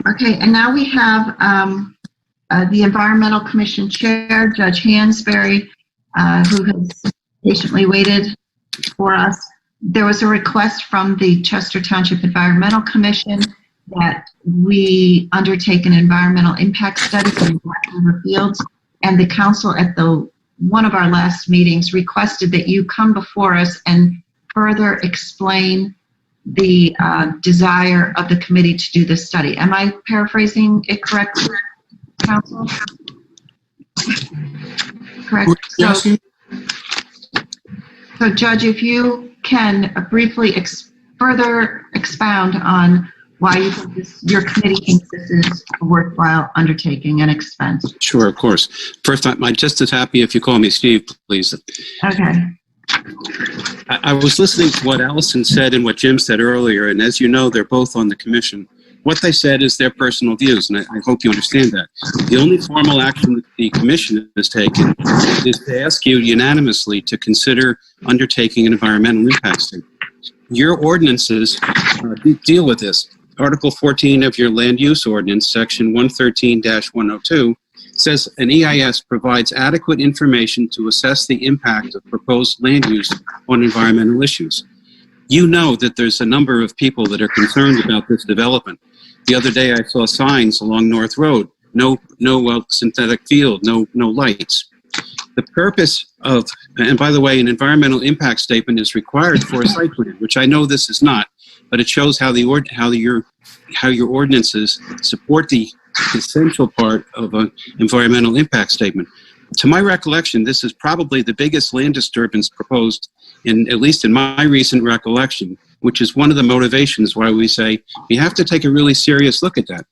Okay, and now we have the Environmental Commission Chair, Judge Hansbury, who has patiently waited for us. There was a request from the Chester Township Environmental Commission that we undertake an environmental impact study in Black River Fields, and the council at one of our last meetings requested that you come before us and further explain the desire of the committee to do this study. Am I paraphrasing it correctly, Council? Correct. So, Judge, if you can briefly further expound on why you think your committee thinks this is a worthwhile undertaking and expense. Sure, of course. First, I'm just as happy if you call me Steve, please. Okay. I was listening to what Allison said and what Jim said earlier, and as you know, they're both on the commission. What they said is their personal views, and I hope you understand that. The only formal action that the commission has taken is to ask you unanimously to consider undertaking an environmental impact statement. Your ordinances deal with this. Article 14 of your land use ordinance, section 113-102, says an EIS provides adequate information to assess the impact of proposed land use on environmental issues. You know that there's a number of people that are concerned about this development. The other day I saw signs along North Road, no synthetic field, no lights. The purpose of, and by the way, an environmental impact statement is required for a site plan, which I know this is not, but it shows how your ordinances support the essential part of an environmental impact statement. To my recollection, this is probably the biggest land disturbance proposed, at least in my recent recollection, which is one of the motivations why we say you have to take a really serious look at that.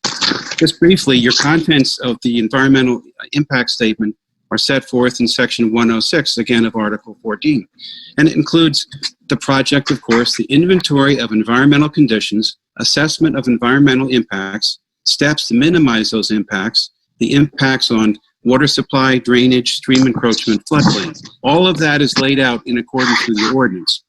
Just briefly, your contents of the environmental impact statement are set forth in section 106, again, of Article 14. And it includes the project, of course, the inventory of environmental conditions, assessment of environmental impacts, steps to minimize those impacts, the impacts on water supply, drainage, stream encroachment, floodplains. All of that is laid out in accordance with your ordinance.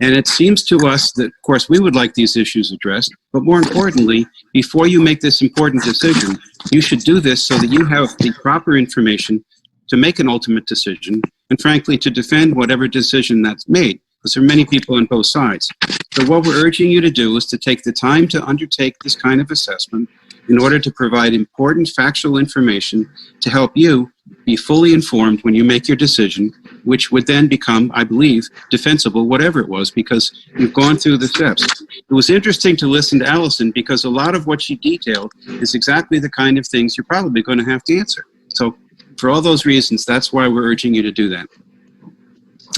And it seems to us that, of course, we would like these issues addressed, but more importantly, before you make this important decision, you should do this so that you have the proper information to make an ultimate decision, and frankly, to defend whatever decision that's made, because there are many people on both sides. So what we're urging you to do is to take the time to undertake this kind of assessment in order to provide important factual information to help you be fully informed when you make your decision, which would then become, I believe, defensible, whatever it was, because you've gone through the steps. It was interesting to listen to Allison because a lot of what she detailed is exactly the kind of things you're probably going to have to answer. So for all those reasons, that's why we're urging you to do that.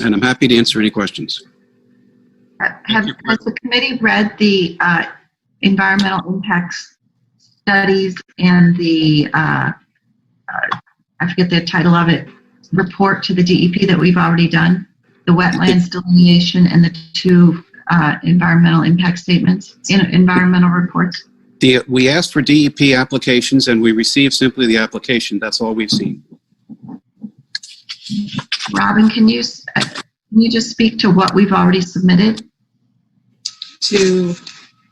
And I'm happy to answer any questions. Has the committee read the environmental impacts studies and the, I forget the title of it, report to the DEP that we've already done? The wetlands delineation and the two environmental impact statements, environmental reports? We asked for DEP applications and we received simply the application. That's all we've seen. Robin, can you just speak to what we've already submitted?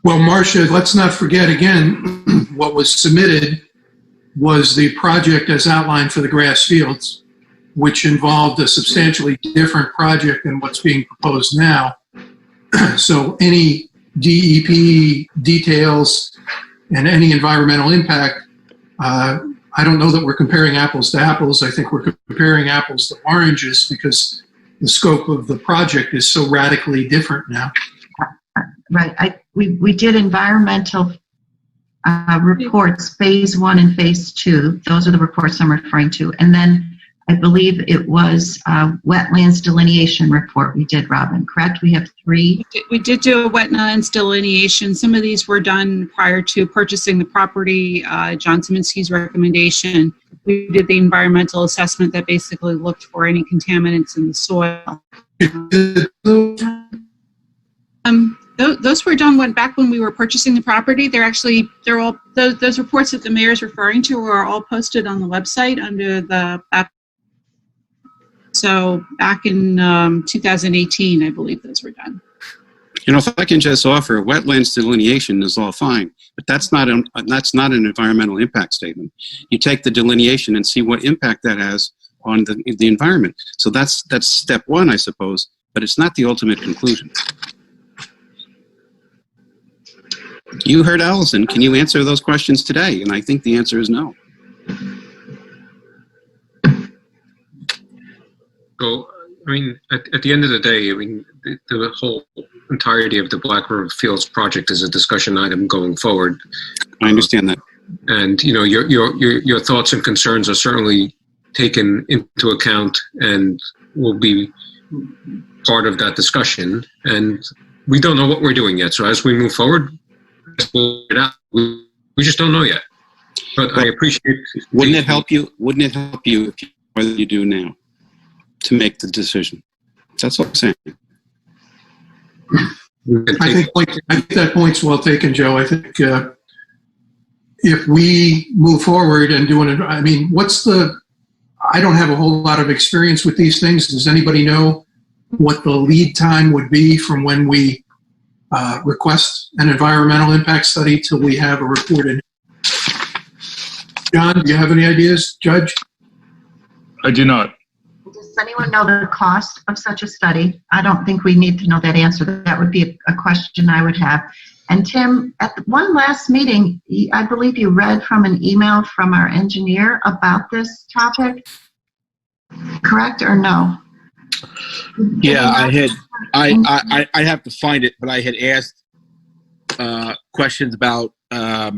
Well, Marcia, let's not forget again, what was submitted was the project as outlined for the grass fields, which involved a substantially different project than what's being proposed now. So any DEP details and any environmental impact, I don't know that we're comparing apples to apples. I think we're comparing apples to oranges because the scope of the project is so radically different now. Right. We did environmental reports, phase 1 and phase 2. Those are the reports I'm referring to. And then I believe it was wetlands delineation report we did, Robin, correct? We have 3. We did do a wetlands delineation. Some of these were done prior to purchasing the property. John Szymanski's recommendation. We did the environmental assessment that basically looked for any contaminants in the soil. Those were done back when we were purchasing the property. They're all those reports that the mayor's referring to are all posted on the website under the. So back in 2018, I believe those were done. If I can just offer, wetlands delineation is all fine, but that's not an environmental impact statement. You take the delineation and see what impact that has on the environment. So that's step one, I suppose, but it's not the ultimate conclusion. You heard Allison. Can you answer those questions today? And I think the answer is no. So, I mean, at the end of the day, I mean, the whole entirety of the Black River Fields project is a discussion item going forward. I understand that. And, your thoughts and concerns are certainly taken into account and will be part of that discussion. And we don't know what we're doing yet. So as we move forward, we'll figure it out. We just don't know yet. But I appreciate. Wouldn't it help you? Wouldn't it help you if you know what you do now to make the decision? That's what I'm saying. I think that point's well taken, Joe. I think if we move forward and do it, I mean, I don't have a whole lot of experience with these things. Does anybody know what the lead time would be from when we request an environmental impact study till we have a report in? John, do you have any ideas, Judge? I do not. Does anyone know the cost of such a study? I don't think we need to know that answer. That would be a question I would have. And Tim, at one last meeting, I believe you read from an email from our engineer about this topic. Correct or no? Yeah, I had. I have to find it, but I had asked questions about. I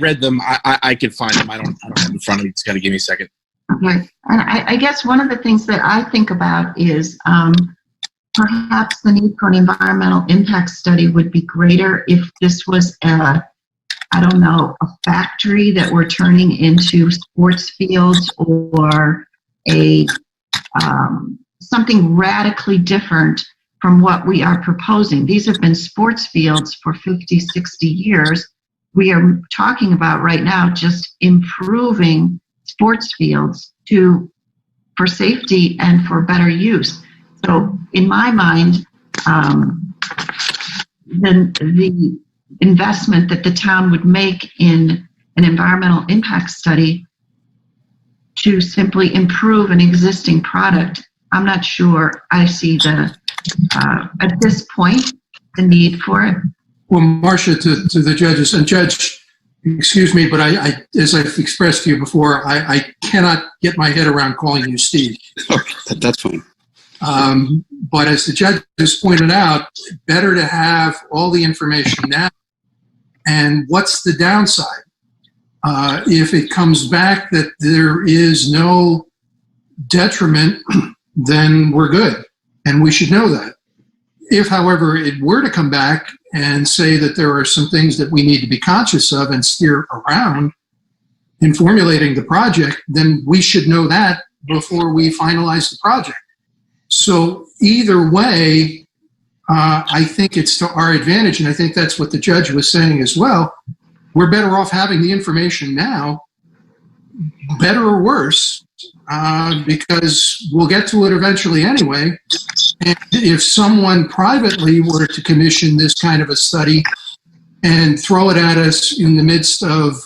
read them. I can find them. I don't have them in front of me. It's got to give me a second. Okay, and I guess one of the things that I think about is perhaps the need for an environmental impact study would be greater if this was a factory that we're turning into sports fields, or something radically different from what we are proposing. These have been sports fields for 50, 60 years. We are talking about right now just improving sports fields for safety and for better use. So in my mind, the investment that the town would make in an environmental impact study to simply improve an existing product, I'm not sure I see at this point, the need for it. Well, Marcia, to the judges, and Judge, excuse me, but I as I've expressed to you before, I cannot get my head around calling you Steve. Okay, that's fine. But as the judge has pointed out, better to have all the information now. And what's the downside? If it comes back that there is no detriment, then we're good. And we should know that. If, however, it were to come back and say that there are some things that we need to be conscious of and steer around in formulating the project, then we should know that before we finalize the project. So either way, I think it's to our advantage, and I think that's what the judge was saying as well. We're better off having the information now, better or worse, because we'll get to it eventually anyway. And if someone privately were to commission this kind of a study and throw it at us in the midst of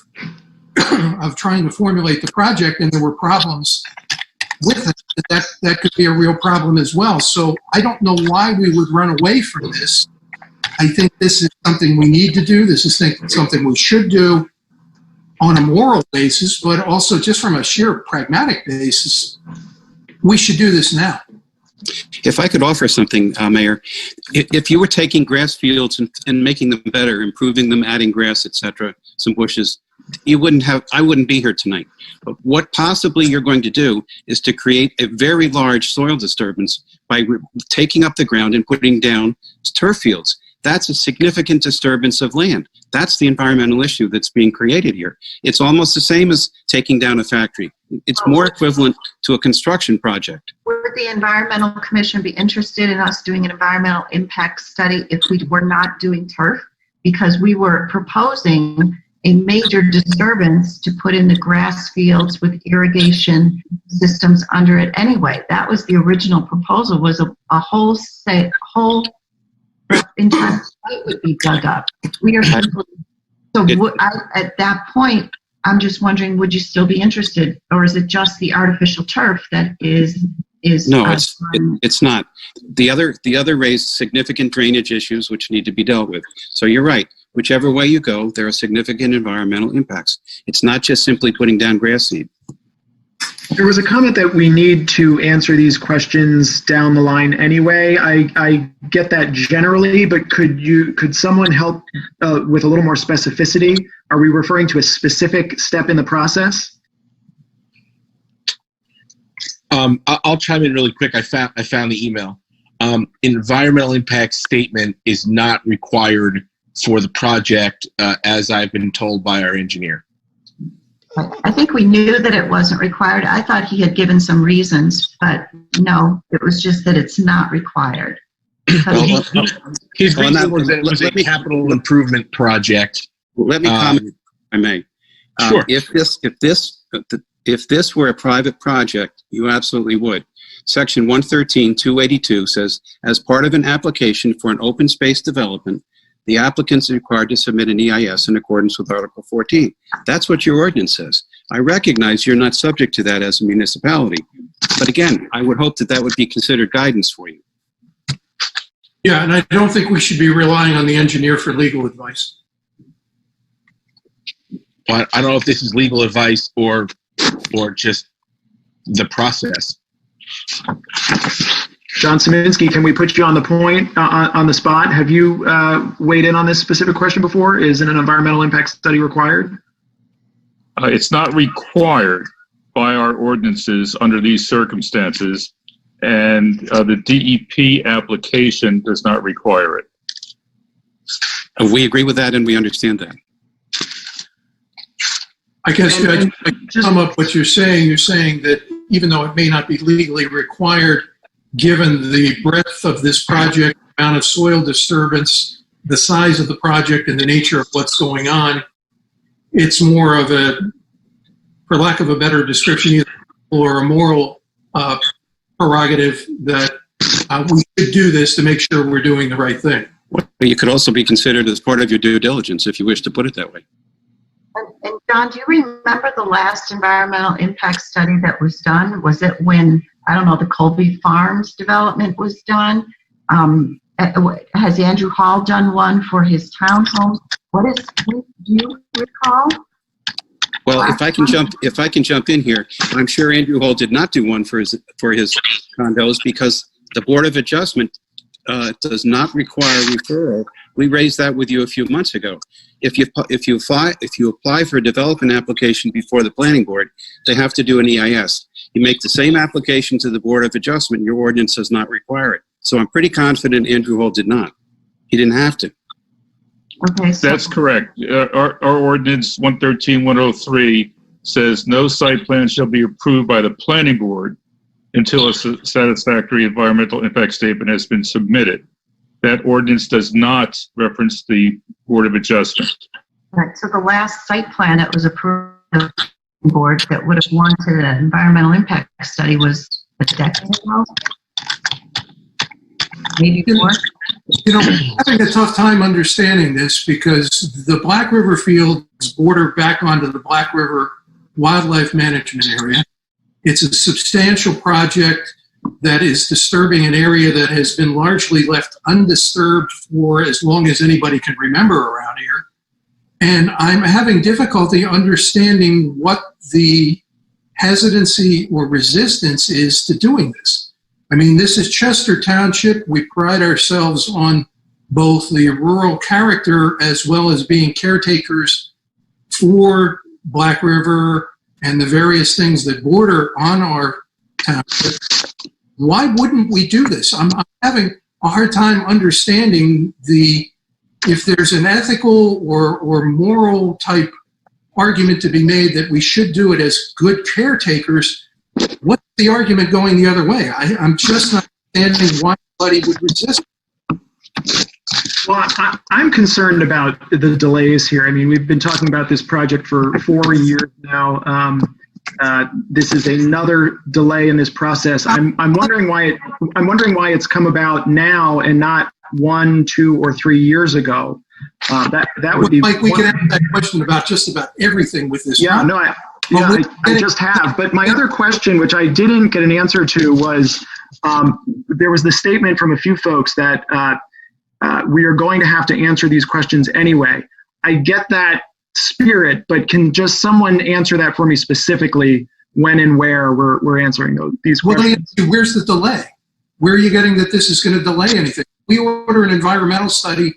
trying to formulate the project, and there were problems with it, that could be a real problem as well. So I don't know why we would run away from this. I think this is something we need to do. This is something we should do on a moral basis, but also just from a sheer pragmatic basis. We should do this now. If I could offer something, Mayor, if you were taking grass fields and making them better, improving them, adding grass, etc., some bushes, I wouldn't be here tonight. But what possibly you're going to do is to create a very large soil disturbance by taking up the ground and putting down turf fields. That's a significant disturbance of land. That's the environmental issue that's being created here. It's almost the same as taking down a factory. It's more equivalent to a construction project. Would the Environmental Commission be interested in us doing an environmental impact study if we were not doing turf? Because we were proposing a major disturbance to put in the grass fields with irrigation systems under it anyway. That was the original proposal, was a whole entire site would be dug up. We are simply, so at that point, I'm just wondering, would you still be interested, or is it just the artificial turf that is? No, it's not. The other raised significant drainage issues which need to be dealt with. So you're right. Whichever way you go, there are significant environmental impacts. It's not just simply putting down grass seed. There was a comment that we need to answer these questions down the line anyway. I get that generally, but could someone help with a little more specificity? Are we referring to a specific step in the process? I'll chime in really quick. I found the email. Environmental impact statement is not required for the project, as I've been told by our engineer. I think we knew that it wasn't required. I thought he had given some reasons, but no, it was just that it's not required. His reason was that it was a capital improvement project. Let me comment, if I may. Sure. If this were a private project, you absolutely would. Section 113-282 says, as part of an application for an open space development, the applicant is required to submit an EIS in accordance with Article 14. That's what your ordinance says. I recognize you're not subject to that as a municipality. But again, I would hope that that would be considered guidance for you. Yeah, and I don't think we should be relying on the engineer for legal advice. I don't know if this is legal advice or just the process. John Szymanski, can we put you on the point, on the spot? Have you weighed in on this specific question before? Is an environmental impact study required? It's not required by our ordinances under these circumstances, and the DEP application does not require it. We agree with that and we understand that. I guess, Judge, to sum up what you're saying that even though it may not be legally required, given the breadth of this project, amount of soil disturbance, the size of the project, and the nature of what's going on, it's more of a, for lack of a better description, either or a moral prerogative that we should do this to make sure we're doing the right thing. You could also be considered as part of your due diligence if you wish to put it that way. And John, do you remember the last environmental impact study that was done? Was it when, I don't know, the Colby Farms development was done? Has Andrew Hall done one for his townhome? Do you recall? Well, if I can jump in here, I'm sure Andrew Hall did not do one for his condos because the Board of Adjustment does not require referral. We raised that with you a few months ago. If you apply for a development application before the planning board, they have to do an EIS. You make the same application to the Board of Adjustment, your ordinance does not require it. So I'm pretty confident Andrew Hall did not. He didn't have to. Okay, so That's correct. Our ordinance 113-103 says no site plan shall be approved by the planning board until a satisfactory environmental impact statement has been submitted. That ordinance does not reference the Board of Adjustment. right, so the last site plan that was approved by the board that would have warranted an environmental impact study was a decade ago? Maybe more? You know, I'm having a tough time understanding this because the Black River fields border back onto the Black River Wildlife Management Area. It's a substantial project that is disturbing an area that has been largely left undisturbed for as long as anybody can remember around here. And I'm having difficulty understanding what the hesitancy or resistance is to doing this. I mean, this is Chester Township. We pride ourselves on both the rural character as well as being caretakers for Black River and the various things that border on our township. Why wouldn't we do this? I'm having a hard time understanding if there's an ethical or moral type argument to be made that we should do it as good caretakers. What's the argument going the other way? I'm just not understanding why anybody would resist. Well, I'm concerned about the delays here. I mean, we've been talking about this project for 4 years now. This is another delay in this process. I'm wondering why it's come about now and not 1, 2, or 3 years ago. That would be. Mike, we can ask that question about just about everything with this. Yeah, no, I just have. But my other question, which I didn't get an answer to, was there was the statement from a few folks that we are going to have to answer these questions anyway. I get that spirit, but can just someone answer that for me specifically, when and where we're answering these questions? Well, where's the delay? Where are you getting that this is going to delay anything? We order an environmental study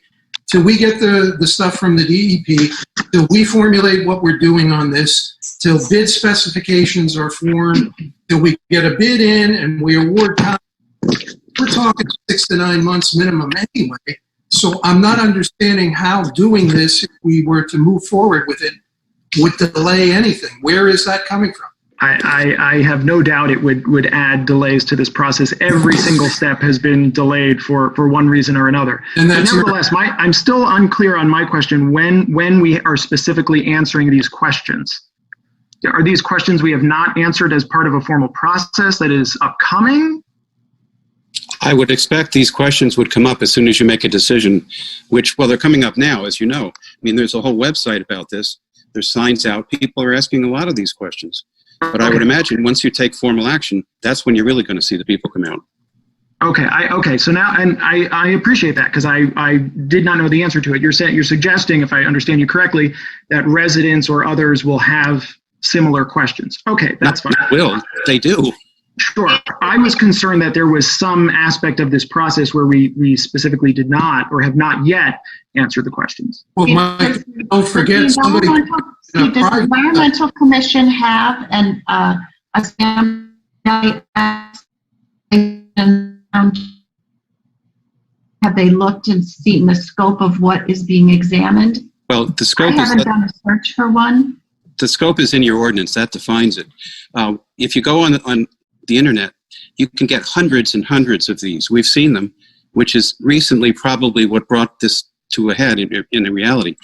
till we get the stuff from the DEP, till we formulate what we're doing on this, till bid specifications are formed, till we get a bid in and we award time. We're talking 6 to 9 months minimum anyway. So I'm not understanding how doing this, if we were to move forward with it, would delay anything. Where is that coming from? I have no doubt it would add delays to this process. Every single step has been delayed for one reason or another. And that's nevertheless, I'm still unclear on my question when we are specifically answering these questions. Are these questions we have not answered as part of a formal process that is upcoming? I would expect these questions would come up as soon as you make a decision, which, well, they're coming up now, as you know. I mean, there's a whole website about this. There's signs out. People are asking a lot of these questions. But I would imagine once you take formal action, that's when you're really going to see the people come out. Okay. So now, and I appreciate that, because I did not know the answer to it. You're suggesting, if I understand you correctly, that residents or others will have similar questions. Okay, that's fine. They do. Sure. I was concerned that there was some aspect of this process where we specifically did not or have not yet answered the questions. Well, Mike, don't forget somebody. Does the Environmental Commission have a standby? Have they looked and seen the scope of what is being examined? Well, the scope I haven't done a search for one. The scope is in your ordinance. That defines it. If you go on the internet, you can get hundreds and hundreds of these. We've seen them, which is recently probably what brought this to a head in reality.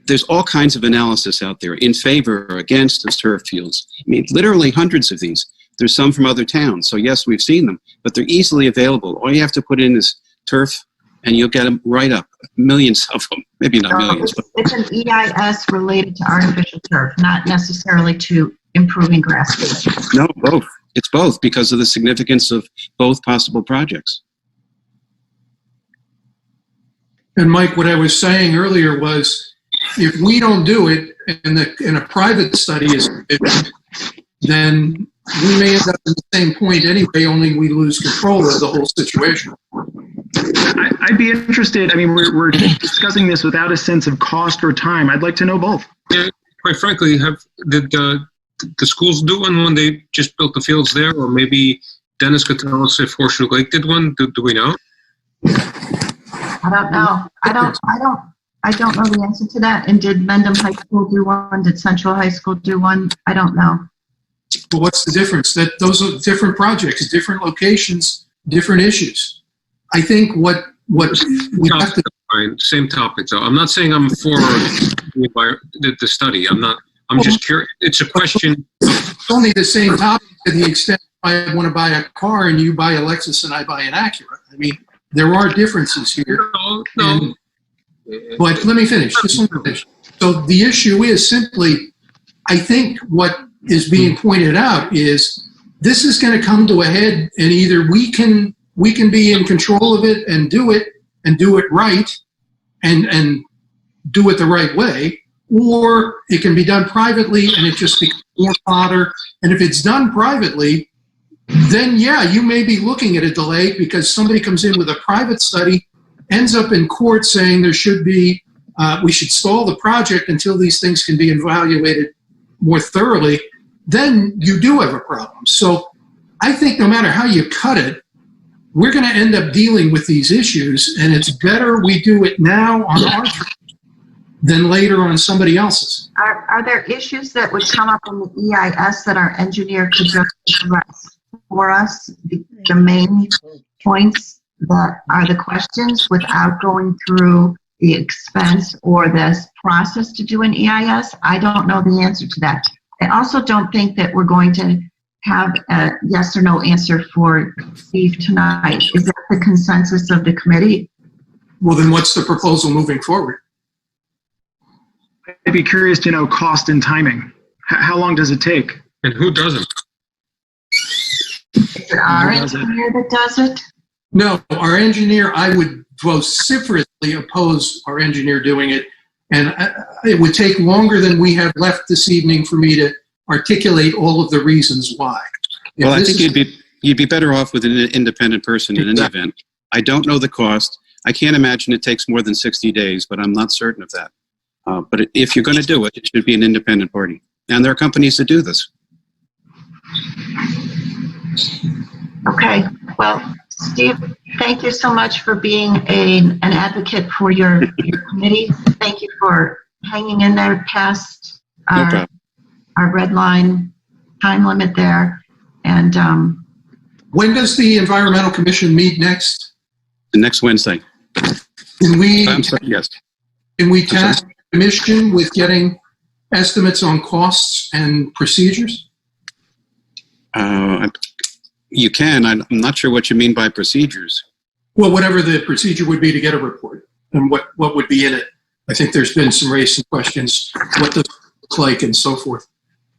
There's all kinds of analysis out there in favor or against the turf fields. I mean, literally hundreds of these. There's some from other towns. So yes, we've seen them, but they're easily available. All you have to put in is turf and you'll get them right up. Millions of them. Maybe not millions. But it's an EIS related to artificial turf, not necessarily to improving grass fields. No, both. It's both because of the significance of both possible projects. And Mike, what I was saying earlier was, if we don't do it and a private study is, then we may end up at the same point anyway, only we lose control of the whole situation. I'd be interested. I mean, we're discussing this without a sense of cost or time. I'd like to know both. Yeah, quite frankly, did the schools do one when they just built the fields there, or maybe Dennis could tell us if Horseshoe Lake did one? Do we know? I don't know. I don't know the answer to that. And did Mendham High School do one? Did Central High School do one? I don't know. But what's the difference? That those are different projects, different locations, different issues. I think what we have to. Same topic, though. I'm not saying I'm for the study. I'm just curious. It's a question. It's only the same topic to the extent I want to buy a car and you buy a Lexus and I buy an Acura. I mean, there are differences here. No. But let me finish. Just let me finish. So the issue is simply, I think what is being pointed out is this is going to come to a head, and either we can be in control of it and do it right and do it the right way, or it can be done privately and it just becomes more fodder. And if it's done privately, then yeah, you may be looking at a delay because somebody comes in with a private study, ends up in court saying there should be, we should stall the project until these things can be evaluated more thoroughly. Then you do have a problem. So I think no matter how you cut it, we're going to end up dealing with these issues, and it's better we do it now on our terms than later on somebody else's. Are there issues that would come up in the EIS that our engineer could just address for us? The main points that are the questions without going through the expense or this process to do an EIS? I don't know the answer to that. I also don't think that we're going to have a yes or no answer for Steve tonight. Is that the consensus of the committee? Well, then what's the proposal moving forward? I'd be curious to know cost and timing. How long does it take? And who doesn't? Is it our Who does it? engineer that does it? No, our engineer, I would vociferously oppose our engineer doing it. And it would take longer than we have left this evening for me to articulate all of the reasons why. If Well, I this think is- you'd be better off with an independent person in any Exactly. event. I don't know the cost. I can't imagine it takes more than 60 days, but I'm not certain of that. But if you're going to do it, it should be an independent party. And there are companies that do this. Okay, well, Steve, thank you so much for being an advocate for your committee. Thank you for hanging in there past No problem. our red line time limit there. And when does the Environmental Commission meet next? The next Wednesday. Can we, I'm sorry, yes. can we task the commission with getting estimates on costs and procedures? You can. I'm not sure what you mean by procedures. Well, whatever the procedure would be to get a report and what would be in it. I think there's been some raised questions, what does it look like and so forth.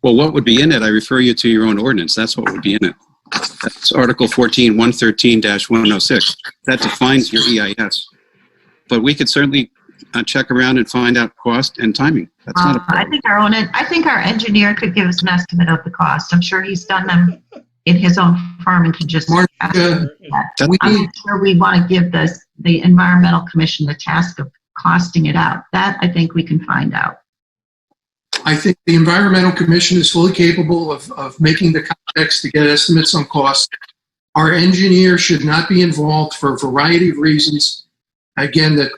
Well, what would be in it? I refer you to your own ordinance. That's what would be in it. That's Article 14, 113-106. That defines your EIS. But we could certainly check around and find out cost and timing. That's not a problem. I think our engineer could give us an estimate of the cost. I'm sure he's done them in his own firm and could just. Marcia, we I'm need, not sure we want to give the Environmental Commission the task of costing it out. That I think we can find out. I think the Environmental Commission is fully capable of making the context to get estimates on costs. Our engineer should not be involved for a variety of reasons, again, that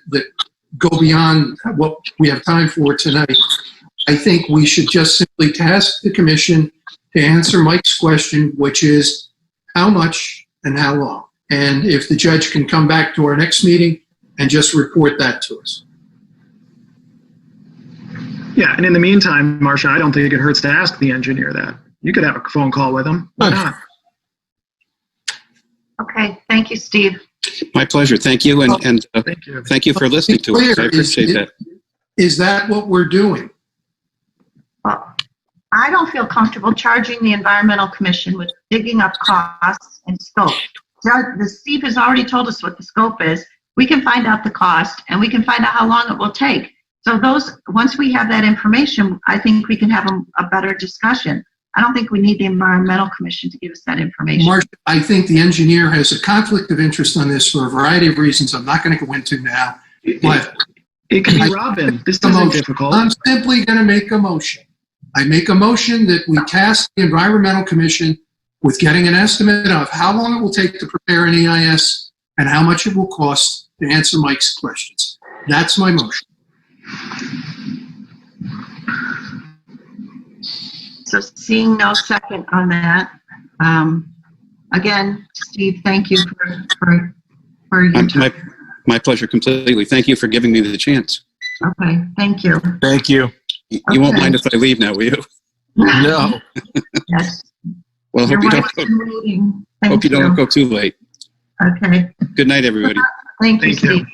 go beyond what we have time for tonight. I think we should just simply task the commission to answer Mike's question, which is how much and how long. And if the judge can come back to our next meeting and just report that to us. Yeah, and in the meantime, Marcia, I don't think it hurts to ask the engineer that. You could have a phone call with him. Why not? Okay, thank you, Steve. My pleasure. Thank you. And Thank you. thank you for listening to us. I appreciate that. Is that what we're doing? Well, I don't feel comfortable charging the Environmental Commission with digging up costs and scope. Steve has already told us what the scope is. We can find out the cost and we can find out how long it will take. So once we have that information, I think we can have a better discussion. I don't think we need the Environmental Commission to give us that information. Marcia, I think the engineer has a conflict of interest on this for a variety of reasons I'm not going to go into now. But It can be Robin. This isn't difficult. I'm simply going to make a motion. I make a motion that we task the Environmental Commission with getting an estimate of how long it will take to prepare an EIS and how much it will cost to answer Mike's questions. That's my motion. So seeing no second on that, again, Steve, thank you for your time. My pleasure completely. Thank you for giving me the chance. Okay, thank you. Thank you. You won't Okay. mind if I leave now, will you? No. Yes. Well, Your hope you wife's in the meeting. Thank don't go too late. Okay, Good night, everybody. thank you, Thank you. Steve.